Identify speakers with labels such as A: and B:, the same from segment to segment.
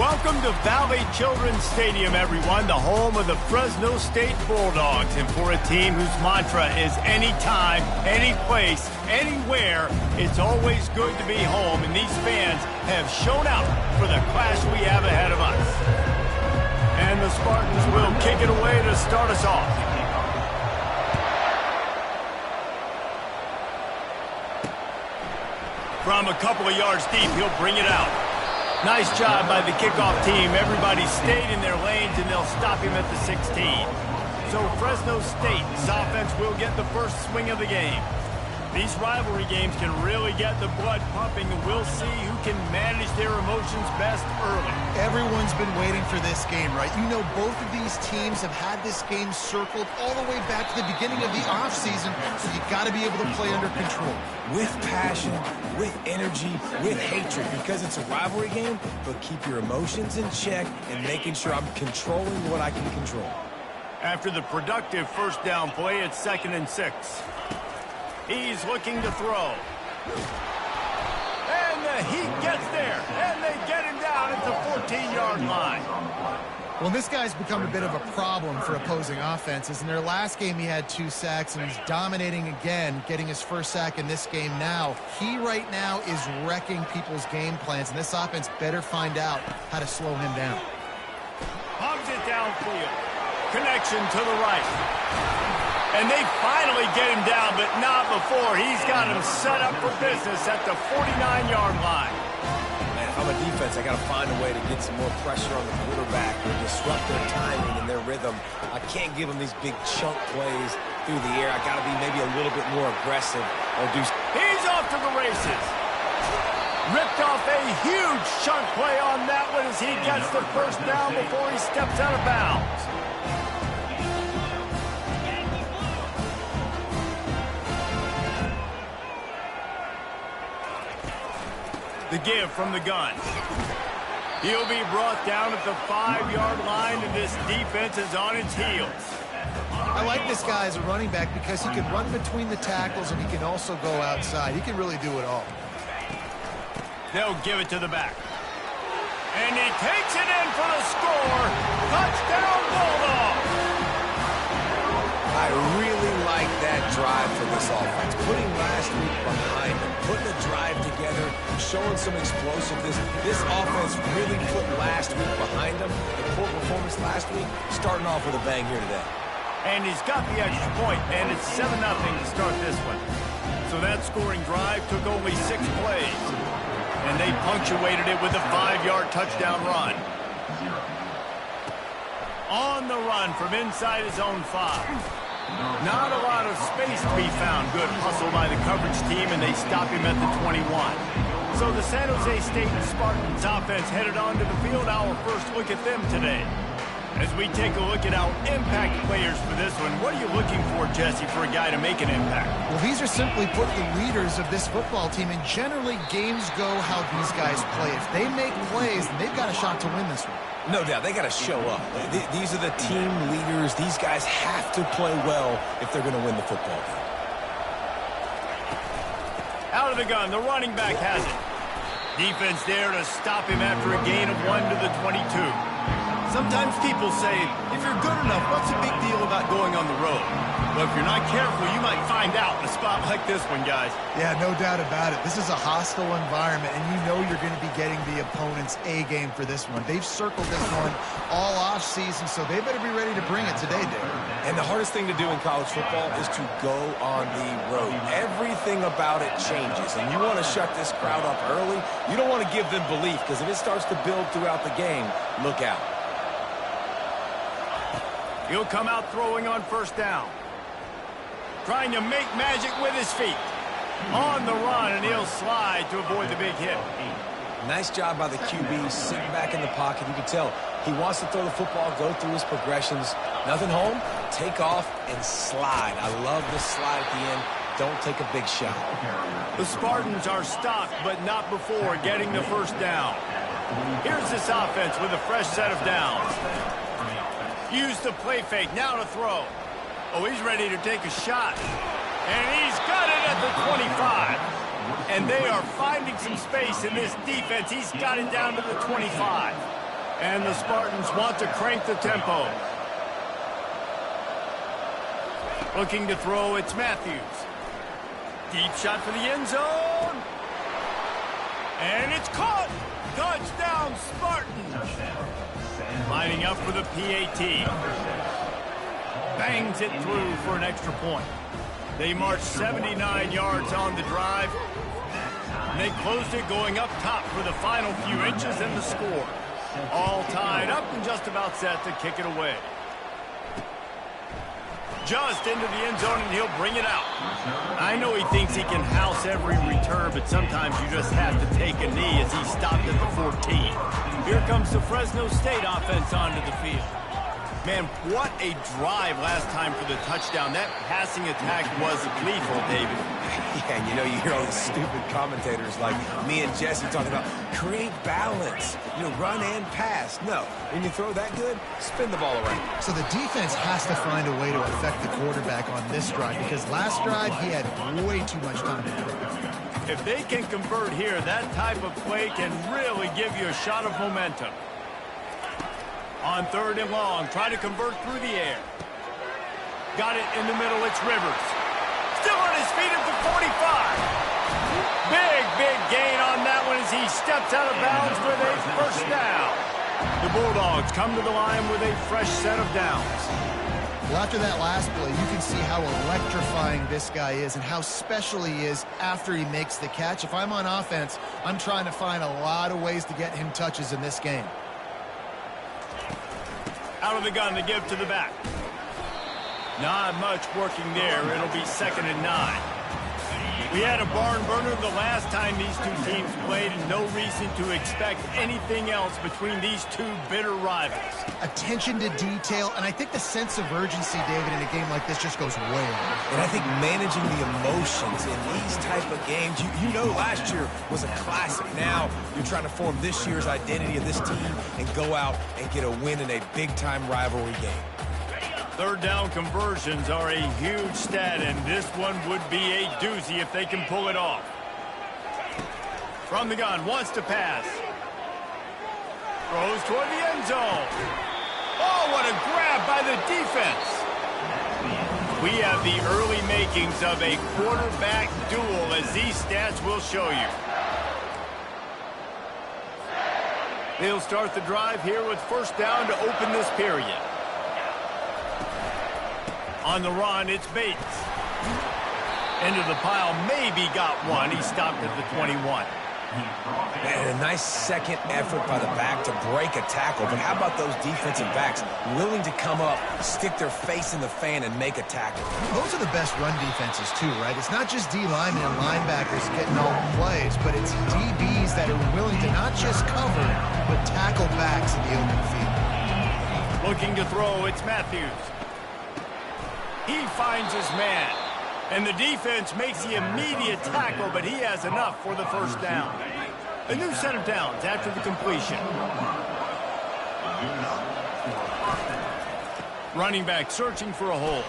A: Welcome to Valley Children's Stadium, everyone, the home of the Fresno State Bulldogs. And for a team whose mantra is anytime, any place, anywhere, it's always good to be home. And these fans have shown out for the clash we have ahead of us. And the Spartans will kick it away to start us off. From a couple of yards deep, he'll bring it out. Nice job by the kickoff team. Everybody stayed in their lanes, and they'll stop him at the 16. So Fresno State's offense will get the first swing of the game. These rivalry games can really get the blood pumping, and we'll see who can manage their emotions best early.
B: Everyone's been waiting for this game, right? You know, both of these teams have had this game circled all the way back to the beginning of the offseason, so you got to be able to play under control.
C: With passion, with energy, with hatred, because it's a rivalry game, but keep your emotions in check and making sure I'm controlling what I can control.
A: After the productive first down play, it's 2nd and 6. He's looking to throw. And the heat gets there, and they get him down at the 14-yard line.
B: Well, this guy's become a bit of a problem for opposing offenses. In their last game, he had 2 sacks, and he's dominating again, getting his first sack in this game now. He right now is wrecking people's game plans, and this offense better find out how to slow him down.
A: Hugs it downfield. Connection to the right. And they finally get him down, but not before. He's got him set up for business at the 49-yard line.
C: Man, if I'm a defense, I got to find a way to get some more pressure on the quarterback or disrupt their timing and their rhythm. I can't give them these big chunk plays through the air. I got to be maybe a little bit more aggressive or do.
A: He's off to the races. Ripped off a huge chunk play on that one as he gets the first down before he steps out of bounds. The give from the gun. He'll be brought down at the 5-yard line, and this defense is on its heels.
B: I like this guy as a running back because he can run between the tackles and he can also go outside. He can really do it all.
A: They'll give it to the back. And he takes it in for the score. Touchdown, Bulldogs!
C: I really like that drive for this offense. Putting last week behind them, putting a drive together, showing some explosiveness. This offense really put last week behind them. The poor performance last week, starting off with a bang here today.
A: And he's got the extra point, and it's 7-0 to start this one. So that scoring drive took only 6 plays. And they punctuated it with a 5-yard touchdown run. On the run from inside his own 5. Not a lot of space to be found. Good hustle by the coverage team, and they stop him at the 21. So the San Jose State Spartans offense headed onto the field. Our first look at them today. As we take a look at our impact players for this one, what are you looking for, Jesse, for a guy to make an impact?
B: Well, these are simply put the leaders of this football team, and generally games go how these guys play. If they make plays, then they've got a shot to win this one.
C: No doubt, they got to show up. These are the team leaders. These guys have to play well if they're going to win the football game.
A: Out of the gun, the running back has it. Defense there to stop him after a gain of 1 to the 22. Sometimes people say, if you're good enough, what's the big deal about going on the road? Well, if you're not careful, you might find out in a spot like this one, guys.
B: Yeah, no doubt about it. This is a hostile environment, and you know you're going to be getting the opponent's A game for this one. They've circled this one all off season, so they better be ready to bring it today, Dave.
C: And the hardest thing to do in college football is to go on the road. Everything about it changes, and you want to shut this crowd up early. You don't want to give them belief, because if it starts to build throughout the game, look out.
A: He'll come out throwing on first down. Trying to make magic with his feet. On the run, and he'll slide to avoid the big hit.
C: Nice job by the QB, sitting back in the pocket. You can tell he wants to throw the football, go through his progressions. Nothing home, take off, and slide. I love the slide at the end. Don't take a big shot.
A: The Spartans are stopped, but not before getting the first down. Here's this offense with a fresh set of downs. Use the play fake, now to throw. Oh, he's ready to take a shot. And he's got it at the 25. And they are finding some space in this defense. He's got it down to the 25. And the Spartans want to crank the tempo. Looking to throw, it's Matthews. Deep shot for the end zone. And it's caught. Touchdown, Spartans. Lining up for the PAT. Bangs it through for an extra point. They marched 79 yards on the drive. And they closed it going up top for the final few inches in the score. All tied up and just about set to kick it away. Just into the end zone, and he'll bring it out. I know he thinks he can house every return, but sometimes you just have to take a knee as he stopped at the 14. Here comes the Fresno State offense onto the field. Man, what a drive last time for the touchdown. That passing attack was lethal, David.
C: Yeah, and you know, you hear all the stupid commentators like me and Jesse talking about create balance, you know, run and pass. No, when you throw that good, spin the ball around.
B: So the defense has to find a way to affect the quarterback on this drive, because last drive he had way too much time to throw.
A: If they can convert here, that type of play can really give you a shot of momentum. On 3rd and long, try to convert through the air. Got it in the middle, it's Rivers. Still on his feet at the 45. Big gain on that one as he steps out of bounds with a first down. The Bulldogs come to the line with a fresh set of downs.
B: Well, after that last play, you can see how electrifying this guy is and how special he is after he makes the catch. If I'm on offense, I'm trying to find a lot of ways to get him touches in this game.
A: Out of the gun to give to the back. Not much working there. It'll be 2nd and 9. We had a barn burner the last time these two teams played, and no reason to expect anything else between these two bitter rivals.
B: Attention to detail, and I think the sense of urgency, David, in a game like this just goes way up.
C: And I think managing the emotions in these type of games, you know last year was a classic. Now you're trying to form this year's identity of this team and go out and get a win in a big-time rivalry game.
A: 3rd down conversions are a huge stat, and this one would be a doozy if they can pull it off. From the gun, wants to pass. Throws toward the end zone. Oh, what a grab by the defense. We have the early makings of a quarterback duel, as these stats will show you. They'll start the drive here with 1st down to open this period. On the run, it's Bates. Into the pile, maybe got one. He stopped at the 21.
C: And a nice second effort by the back to break a tackle. But how about those defensive backs willing to come up, stick their face in the fan, and make a tackle?
B: Those are the best run defenses, too, right? It's not just D linemen and linebackers getting all the plays, but it's DBs that are willing to not just cover, but tackle backs in the open field.
A: Looking to throw, it's Matthews. He finds his man. And the defense makes the immediate tackle, but he has enough for the 1st down. A new set of downs after the completion. Running back searching for a hole.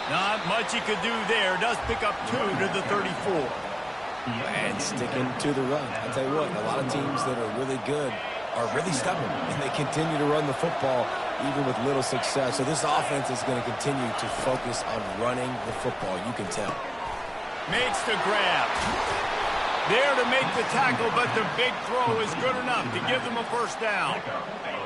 A: Not much he could do there. Does pick up 2 to the 34.
C: And sticking to the run. I'll tell you what, a lot of teams that are really good are really stubborn, and they continue to run the football even with little success. So this offense is going to continue to focus on running the football. You can tell.
A: Makes the grab. There to make the tackle, but the big throw is good enough to give them a 1st down.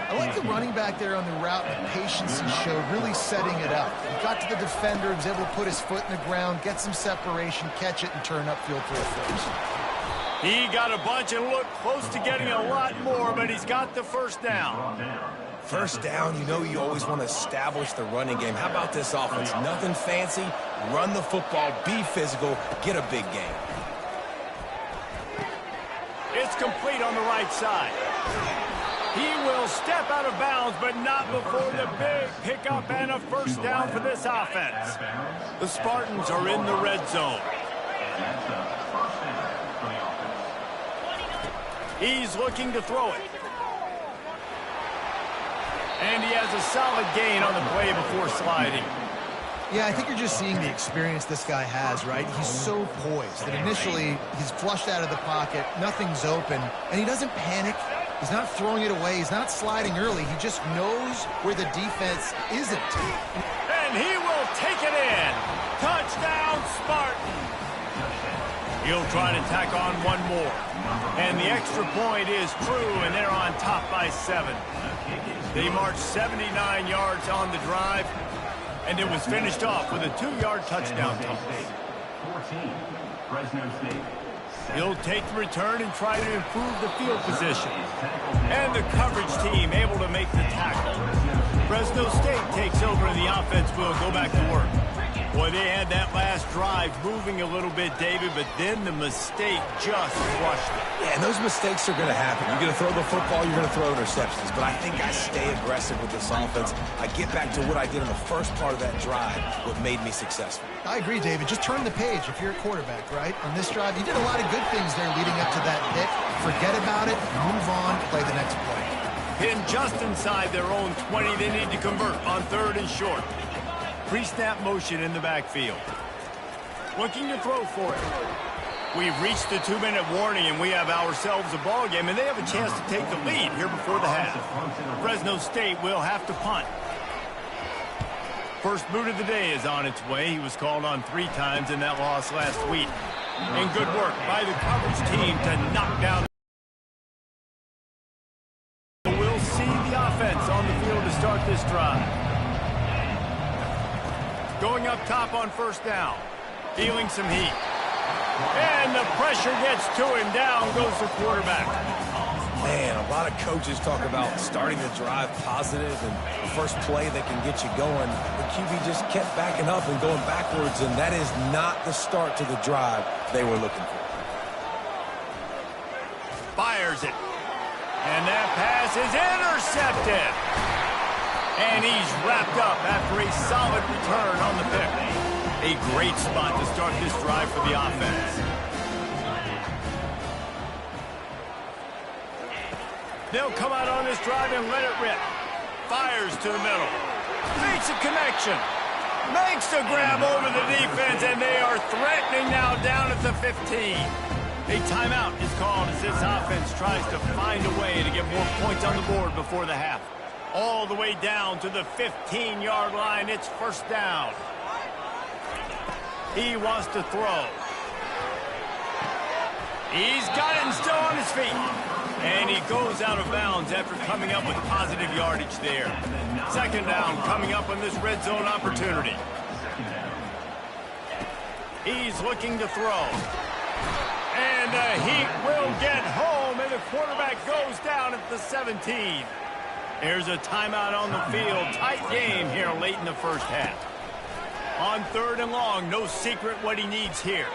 B: I like the running back there on the route, the patience he showed, really setting it up. He got to the defender, was able to put his foot in the ground, get some separation, catch it, and turn upfield for a 1st.
A: He got a bunch and looked close to getting a lot more, but he's got the 1st down.
C: 1st down, you know you always want to establish the running game. How about this offense? Nothing fancy. Run the football, be physical, get a big gain.
A: It's complete on the right side. He will step out of bounds, but not before the big pickup and a 1st down for this offense. The Spartans are in the red zone. He's looking to throw it. And he has a solid gain on the play before sliding.
B: Yeah, I think you're just seeing the experience this guy has, right? He's so poised that initially he's flushed out of the pocket, nothing's open, and he doesn't panic. He's not throwing it away. He's not sliding early. He just knows where the defense isn't.
A: And he will take it in. Touchdown, Spartan. He'll try to tack on one more. And the extra point is true, and they're on top by 7. They marched 79 yards on the drive, and it was finished off with a 2-yard touchdown toss.
D: Fresno State.
A: He'll take the return and try to improve the field position. And the coverage team able to make the tackle. Fresno State takes over, and the offense will go back to work. Boy, they had that last drive moving a little bit, David, but then the mistake just crushed it.
C: Yeah, and those mistakes are going to happen. You're going to throw the football, you're going to throw interceptions. But I think I stay aggressive with this offense. I get back to what I did in the first part of that drive, what made me successful.
B: I agree, David. Just turn the page if you're a quarterback, right? On this drive, you did a lot of good things there leading up to that pick. Forget about it, move on, play the next play.
A: Pinned just inside their own 20, they need to convert on 3rd and short. Pre-snap motion in the backfield. Looking to throw for it. We've reached the 2-minute warning, and we have ourselves a ball game, and they have a chance to take the lead here before the half. Fresno State will have to punt. First boot of the day is on its way. He was called on 3 times in that loss last week. And good work by the coverage team to knock down. We'll see the offense on the field to start this drive. Going up top on 1st down. Feeling some heat. And the pressure gets to him. Down goes the quarterback.
C: Man, a lot of coaches talk about starting the drive positive and the first play that can get you going. The QB just kept backing up and going backwards, and that is not the start to the drive they were looking for.
A: Fires it. And that pass is intercepted. And he's wrapped up after a solid return on the pick. A great spot to start this drive for the offense. They'll come out on this drive and let it rip. Fires to the middle. Makes a connection. Makes the grab over the defense, and they are threatening now down at the 15. A timeout is called as this offense tries to find a way to get more points on the board before the half. All the way down to the 15-yard line. It's 1st down. He wants to throw. He's got it and still on his feet. And he goes out of bounds after coming up with positive yardage there. 2nd down coming up on this red zone opportunity. He's looking to throw. And the heat will get home, and the quarterback goes down at the 17. There's a timeout on the field. Tight game here late in the 1st half. On 3rd and long, no secret what he needs here.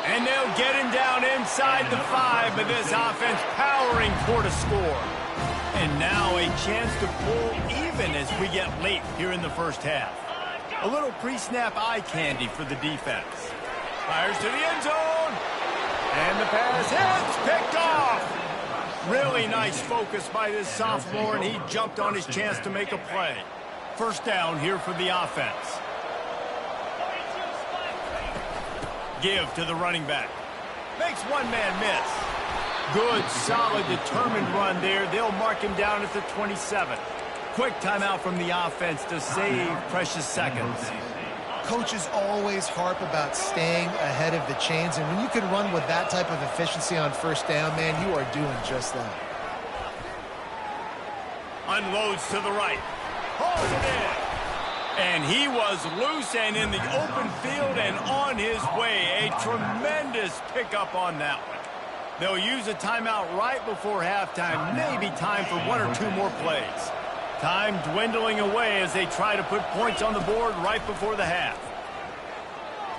A: And they'll get him down inside the 5, but this offense powering toward a score. And now a chance to pull even as we get late here in the 1st half. A little pre-snap eye candy for the defense. Fires to the end zone. And the pass hits, picked off. Really nice focus by this sophomore, and he jumped on his chance to make a play. 1st down here for the offense. Give to the running back. Makes one man miss. Good, solid, determined run there. They'll mark him down at the 27. Quick timeout from the offense to save precious seconds.
B: Coaches always harp about staying ahead of the chains, and when you can run with that type of efficiency on 1st down, man, you are doing just that.
A: Unloads to the right. Pulls it in. And he was loose and in the open field and on his way. A tremendous pickup on that one. They'll use a timeout right before halftime. Maybe time for 1 or 2 more plays. Time dwindling away as they try to put points on the board right before the half.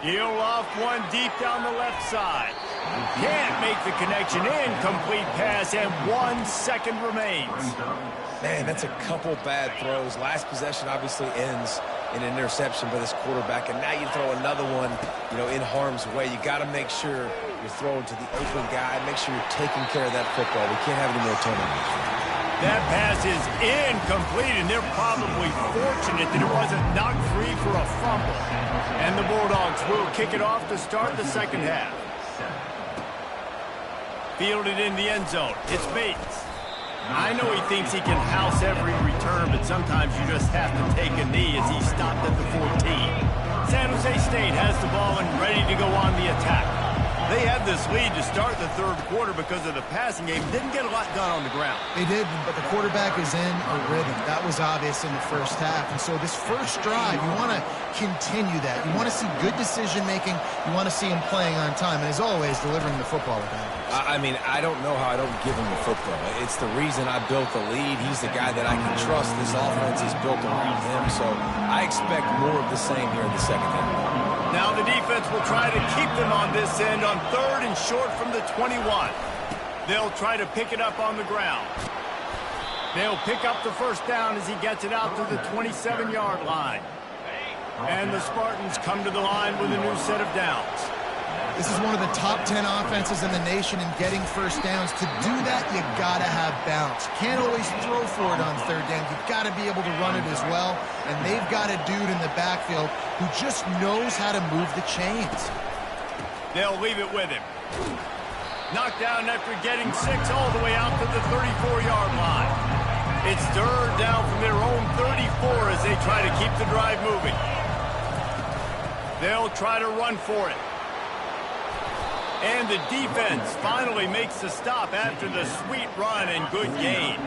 A: He'll off one deep down the left side. Can't make the connection. Incomplete pass, and 1 second remains.
C: Man, that's a couple bad throws. Last possession obviously ends in an interception by this quarterback, and now you throw another one, in harm's way. You got to make sure you're throwing to the open guy. Make sure you're taking care of that football. We can't have any more turnovers.
A: That pass is incomplete, and they're probably fortunate that it wasn't knocked free for a fumble. And the Bulldogs will kick it off to start the 2nd half. Fielded in the end zone. It's Bates. I know he thinks he can house every return, but sometimes you just have to take a knee as he stopped at the 14. San Jose State has the ball and ready to go on the attack. They had this lead to start the third quarter because of the passing game. Didn't get a lot done on the ground.
B: They did, but the quarterback is in a rhythm. That was obvious in the first half. And so this first drive, you want to continue that. You want to see good decision-making. You want to see him playing on time. And as always, delivering the football with that.
C: I mean, I don't know how I don't give him the football. It's the reason I built the lead. He's the guy that I can trust. This offense is built around him. So I expect more of the same here in the second half.
A: Now the defense will try to keep them on this end on 3rd and short from the 21. They'll try to pick it up on the ground. They'll pick up the first down as he gets it out to the 27-yard line. And the Spartans come to the line with a new set of downs.
B: This is one of the top 10 offenses in the nation in getting first downs. To do that, you got to have balance. You can't always throw for it on 3rd down. You've got to be able to run it as well. And they've got a dude in the backfield who just knows how to move the chains.
A: They'll leave it with him. Knocked down after getting 6 all the way out to the 34-yard line. It's 3rd down from their own 34 as they try to keep the drive moving. They'll try to run for it. And the defense finally makes the stop after the sweet run and good gain.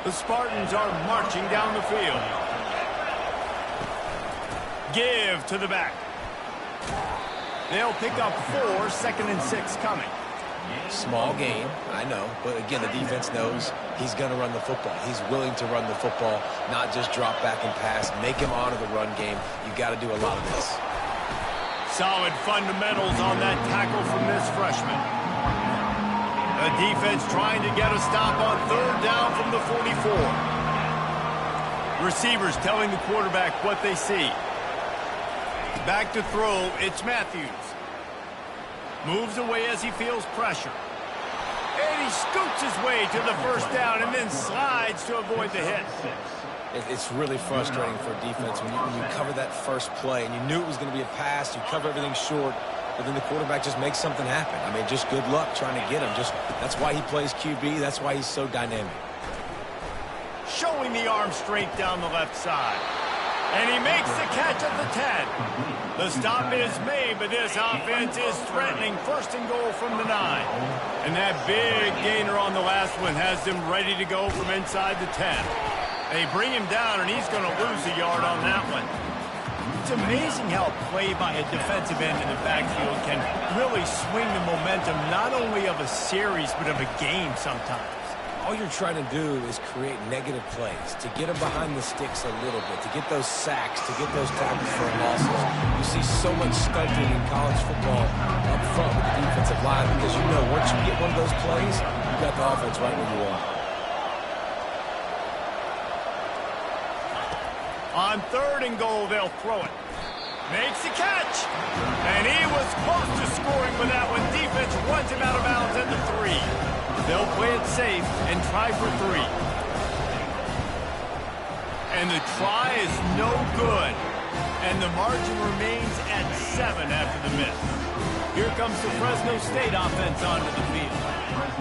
A: The Spartans are marching down the field. Give to the back. They'll pick up 4, 2nd and 6 coming.
C: Small gain, I know. But again, the defense knows he's going to run the football. He's willing to run the football, not just drop back and pass. Make him honor the run game. You got to do a lot of this.
A: Solid fundamentals on that tackle from this freshman. The defense trying to get a stop on 3rd down from the 44. Receivers telling the quarterback what they see. Back to throw, it's Matthews. Moves away as he feels pressure. And he scoots his way to the first down and then slides to avoid the hit.
C: It's really frustrating for a defense when you cover that first play and you knew it was going to be a pass, you cover everything short, but then the quarterback just makes something happen. I mean, just good luck trying to get him. That's why he plays QB. That's why he's so dynamic.
A: Showing the arm strength down the left side. And he makes the catch at the 10. The stop is made, but this offense is threatening 1st and goal from the 9. And that big gainer on the last one has them ready to go from inside the 10. They bring him down, and he's going to lose a yard on that one. It's amazing how play by a defensive end in the backfield can really swing the momentum not only of a series, but of a game sometimes.
C: All you're trying to do is create negative plays, to get them behind the sticks a little bit, to get those sacks, to get those tackles for losses. You see so much stunting in college football up front with the defensive line because you know once you get one of those plays, you got the offense right where you want.
A: On 3rd and goal, they'll throw it. Makes the catch. And he was close to scoring with that one. Defense runs him out of bounds at the 3. They'll play it safe and try for 3. And the try is no good. And the margin remains at 7 after the miss. Here comes the Fresno State offense onto the field.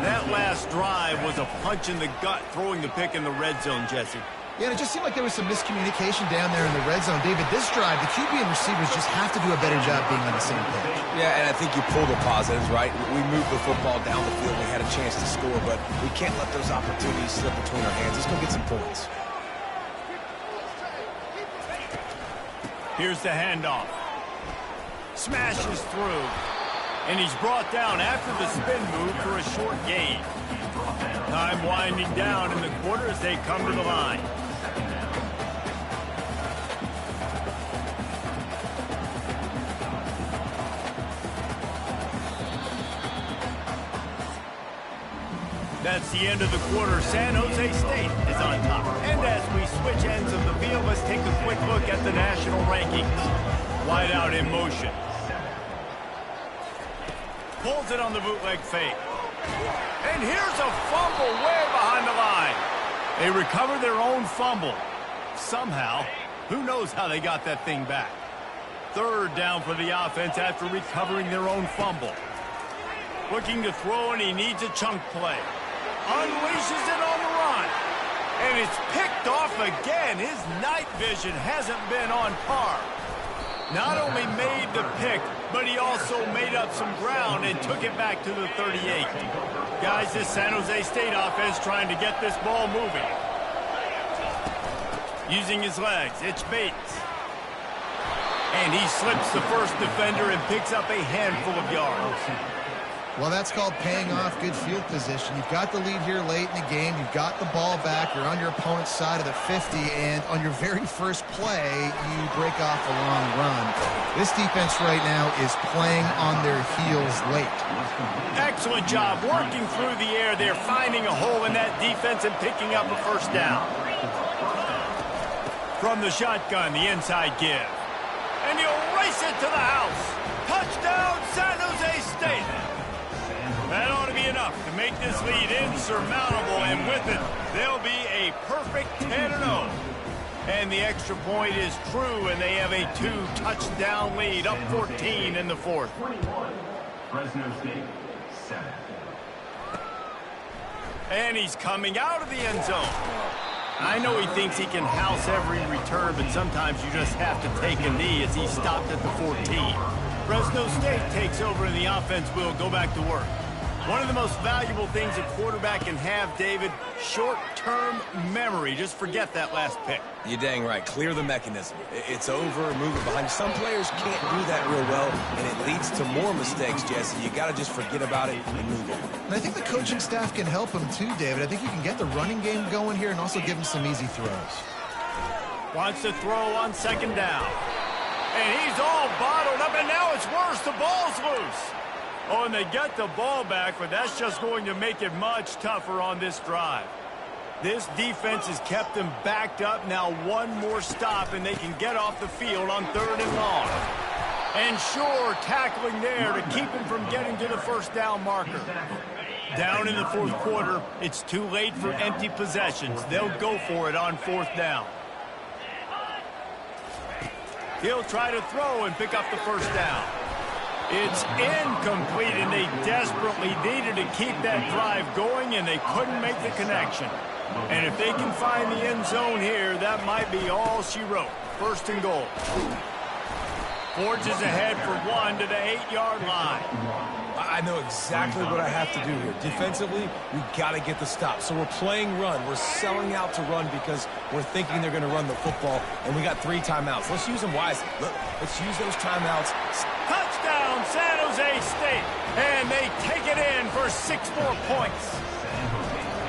A: That last drive was a punch in the gut, throwing the pick in the red zone, Jesse.
B: Yeah, and it just seemed like there was some miscommunication down there in the red zone. David, this drive, the QB and receivers just have to do a better job being on the same page.
C: Yeah, and I think you pull the positives, right? We moved the football down the field. We had a chance to score, but we can't let those opportunities slip between our hands. Let's go get some points.
A: Here's the handoff. Smashes through. And he's brought down after the spin move for a short gain. Time winding down in the quarter as they come to the line. That's the end of the quarter. San Jose State is on top. And as we switch ends of the field, let's take a quick look at the national rankings. Wide out in motion. Pulls it on the bootleg fake. And here's a fumble way behind the line. They recover their own fumble. Somehow, who knows how they got that thing back. 3rd down for the offense after recovering their own fumble. Looking to throw, and he needs a chunk play. Unleashes it on the run. And it's picked off again. His night vision hasn't been on par. Not only made the pick, but he also made up some ground and took it back to the 38. Guys, this San Jose State offense trying to get this ball moving. Using his legs, it's Bates. And he slips the first defender and picks up a handful of yards.
B: Well, that's called paying off good field position. You've got the lead here late in the game. You've got the ball back. You're on your opponent's side of the 50, and on your very first play, you break off a long run. This defense right now is playing on their heels late.
A: Excellent job working through the air there, finding a hole in that defense and picking up a first down. From the shotgun, the inside give. And he'll race it to the house. Touchdown, San Jose State. That ought to be enough to make this lead insurmountable, and with it, they'll be a perfect 10-0. And the extra point is true, and they have a 2-touchdown lead, up 14 in the fourth.
D: 21, Fresno State, 7.
A: And he's coming out of the end zone. I know he thinks he can house every return, but sometimes you just have to take a knee as he stopped at the 14. Fresno State takes over, and the offense will go back to work. One of the most valuable things a quarterback can have, David, short-term memory. Just forget that last pick.
C: You're dang right. Clear the mechanism. It's over, move it behind. Some players can't do that real well, and it leads to more mistakes, Jesse. You got to just forget about it and move on.
B: And I think the coaching staff can help him too, David. I think you can get the running game going here and also give him some easy throws.
A: Wants to throw on second down. And he's all bottled up, and now it's worse. The ball's loose. Oh, and they get the ball back, but that's just going to make it much tougher on this drive. This defense has kept them backed up. Now one more stop, and they can get off the field on 3rd and long. And sure, tackling there to keep him from getting to the first down marker. Down in the fourth quarter, it's too late for empty possessions. They'll go for it on 4th down. He'll try to throw and pick up the first down. It's incomplete, and they desperately needed to keep that drive going, and they couldn't make the connection. And if they can find the end zone here, that might be all she wrote. 1st and goal. Forges ahead for 1 to the 8-yard line.
C: I know exactly what I have to do here. Defensively, we got to get the stop. So we're playing run. We're selling out to run because we're thinking they're going to run the football, and we got 3 timeouts. Let's use them wisely. Look, let's use those timeouts.
A: Touchdown, San Jose State. And they take it in for 6 more points.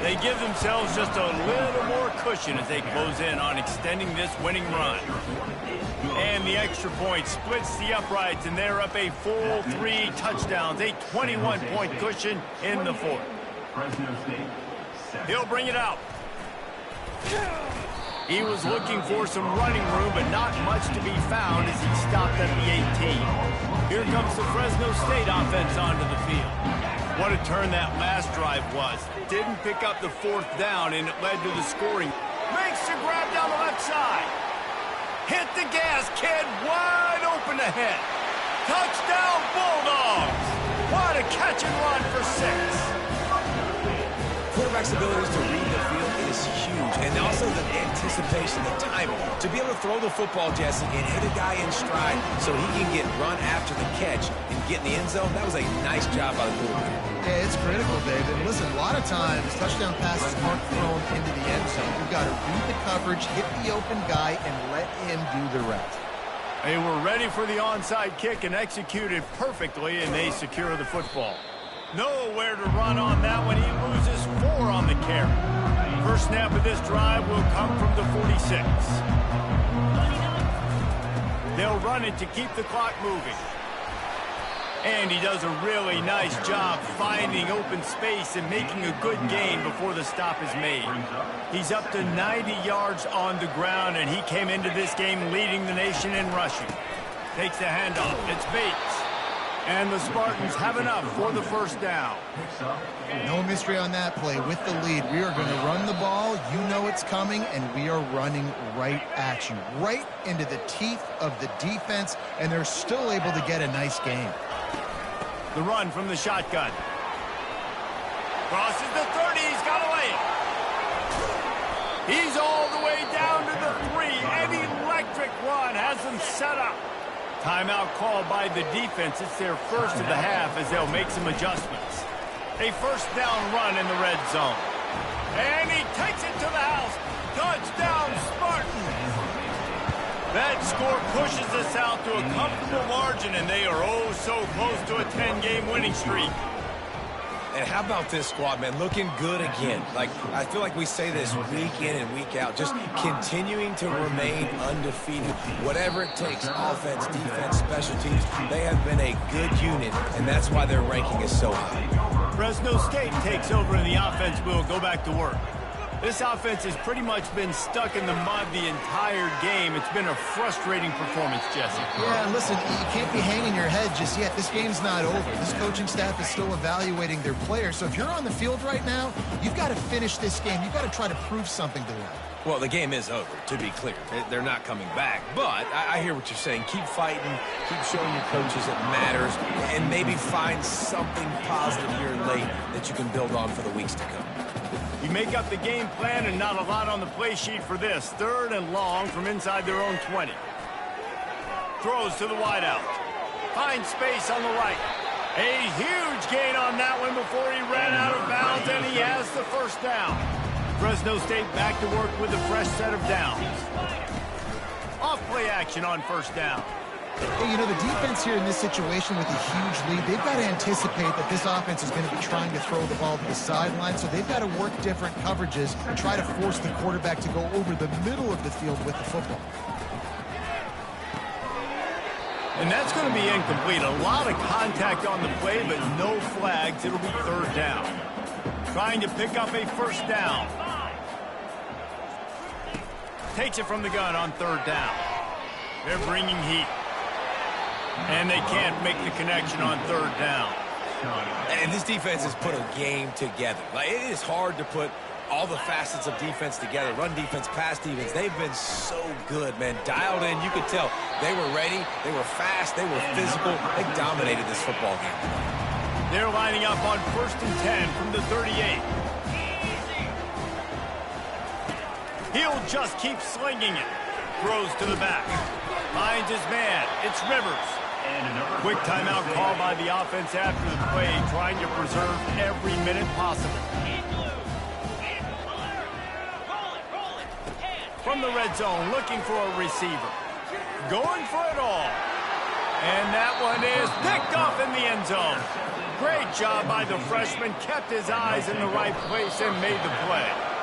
A: They give themselves just a little more cushion as they close in on extending this winning run. And the extra point splits the uprights, and they're up a full 3 touchdowns, a 21-point cushion in the fourth. He'll bring it out. He was looking for some running room, but not much to be found as he stopped at the 18. Here comes the Fresno State offense onto the field. What a turn that last drive was. Didn't pick up the 4th down, and it led to the scoring. Makes the grab down the left side. Hit the gas, kid. Wide open ahead. Touchdown, Bulldogs. What a catch and run for 6.
C: Quarterback's abilities to read the field is huge, and also the anticipation, the timing. To be able to throw the football, Jesse, and hit a guy in stride so he can get run after the catch and get in the end zone, that was a nice job by the quarterback.
B: Yeah, it's critical, David. Listen, a lot of times, touchdown passes aren't thrown into the end zone. You've got to read the coverage, hit the open guy, and let him do the rest.
A: They were ready for the onside kick and executed perfectly, and they secure the football. Nowhere to run on that one. He loses 4 on the carry. First snap of this drive will come from the 46. They'll run it to keep the clock moving. And he does a really nice job finding open space and making a good gain before the stop is made. He's up to 90 yards on the ground, and he came into this game leading the nation in rushing. Takes the handoff. It's Bates. And the Spartans have enough for the first down.
B: No mystery on that play. With the lead, we are going to run the ball. You know it's coming, and we are running right at you, right into the teeth of the defense, and they're still able to get a nice game.
A: The run from the shotgun. Crosses the 30. He's got away. He's all the way down to the 3. An electric run has them set up. Timeout called by the defense. It's their first of the half as they'll make some adjustments. A first down run in the red zone. And he takes it to the house. Touchdown, Spartans. That score pushes us out to a comfortable margin, and they are oh so close to a 10-game winning streak.
C: And how about this squad, man? Looking good again. Like, I feel like we say this week in and week out, just continuing to remain undefeated. Whatever it takes, offense, defense, special teams, they have been a good unit, and that's why their ranking is so high.
A: Fresno State takes over, and the offense will go back to work. This offense has pretty much been stuck in the mud the entire game. It's been a frustrating performance, Jesse.
B: Yeah, and listen, you can't be hanging your head just yet. This game's not over. This coaching staff is still evaluating their players. So if you're on the field right now, you've got to finish this game. You've got to try to prove something to them.
C: Well, the game is over, to be clear. They're not coming back. But I hear what you're saying. Keep fighting. Keep showing your coaches it matters. And maybe find something positive here late that you can build on for the weeks to come.
A: You make up the game plan and not a lot on the play sheet for this. 3rd and long from inside their own 20. Throws to the wideout. Finds space on the right. A huge gain on that one before he ran out of bounds, and he has the first down. Fresno State back to work with a fresh set of downs. Off play action on first down.
B: Hey, you know, the defense here in this situation with a huge lead, they've got to anticipate that this offense is going to be trying to throw the ball to the sideline, so they've got to work different coverages and try to force the quarterback to go over the middle of the field with the football.
A: And that's going to be incomplete. A lot of contact on the play, but no flags. It'll be 3rd down. Trying to pick up a first down. Takes it from the gun on 3rd down. They're bringing heat. And they can't make the connection on 3rd down.
C: And this defense has put a game together. Like, it is hard to put all the facets of defense together. Run defense, pass defense. They've been so good, man. Dialed in. You could tell they were ready. They were fast. They were physical. They dominated this football game.
A: They're lining up on 1st and 10 from the 38. He'll just keep slinging it. Throws to the back. Finds his man. It's Rivers. Quick timeout call by the offense after the play, trying to preserve every minute possible. From the red zone, looking for a receiver. Going for it all. And that one is picked off in the end zone. Great job by the freshman. Kept his eyes in the right place and made the play.